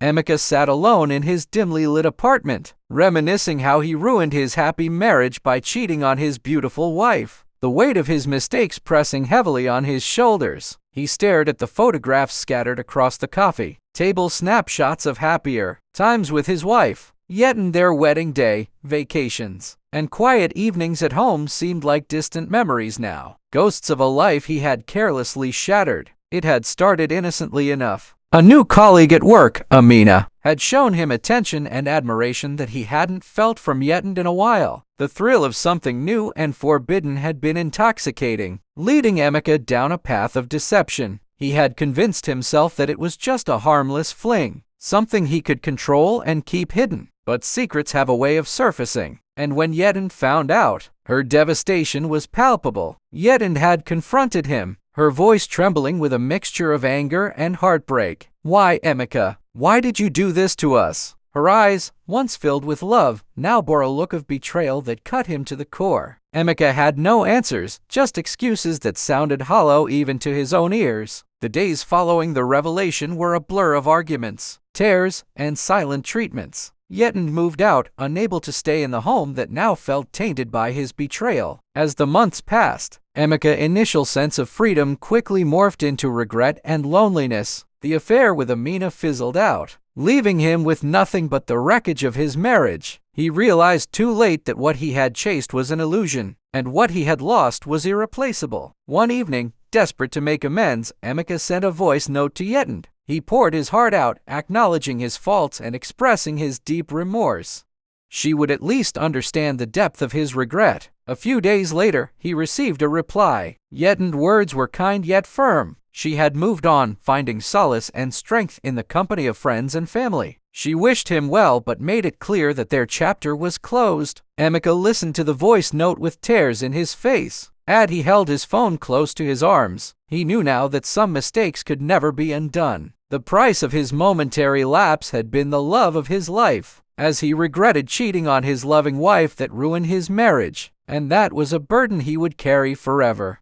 Emeka sat alone in his dimly lit apartment, reminiscing how he ruined his happy marriage by cheating on his beautiful wife. The weight of his mistakes pressing heavily on his shoulders, he stared at the photographs scattered across the coffee table, snapshots of happier times with his wife. Yet in their wedding day, vacations, and quiet evenings at home seemed like distant memories now, ghosts of a life he had carelessly shattered. It had started innocently enough. A new colleague at work, Amina, had shown him attention and admiration that he hadn't felt from Yetand in a while. The thrill of something new and forbidden had been intoxicating, leading Emeka down a path of deception. He had convinced himself that it was just a harmless fling, something he could control and keep hidden. But secrets have a way of surfacing, and when Yetand found out, her devastation was palpable. Yetand had confronted him, her voice trembling with a mixture of anger and heartbreak. "Why, Emeka? Why did you do this to us?" Her eyes, once filled with love, now bore a look of betrayal that cut him to the core. Emeka had no answers, just excuses that sounded hollow even to his own ears. The days following the revelation were a blur of arguments, tears, and silent treatments. Yetand moved out, unable to stay in the home that now felt tainted by his betrayal. As the months passed, Emeka's initial sense of freedom quickly morphed into regret and loneliness. The affair with Amina fizzled out, leaving him with nothing but the wreckage of his marriage. He realized too late that what he had chased was an illusion, and what he had lost was irreplaceable. One evening, desperate to make amends, Emeka sent a voice note to Yetand. He poured his heart out, acknowledging his faults and expressing his deep remorse. She would at least understand the depth of his regret. A few days later, he received a reply. Yetand's words were kind yet firm. She had moved on, finding solace and strength in the company of friends and family. She wished him well but made it clear that their chapter was closed. Emeka listened to the voice note with tears in his face. As he held his phone close to his arms, he knew now that some mistakes could never be undone. The price of his momentary lapse had been the love of his life, as he regretted cheating on his loving wife that ruined his marriage, and that was a burden he would carry forever.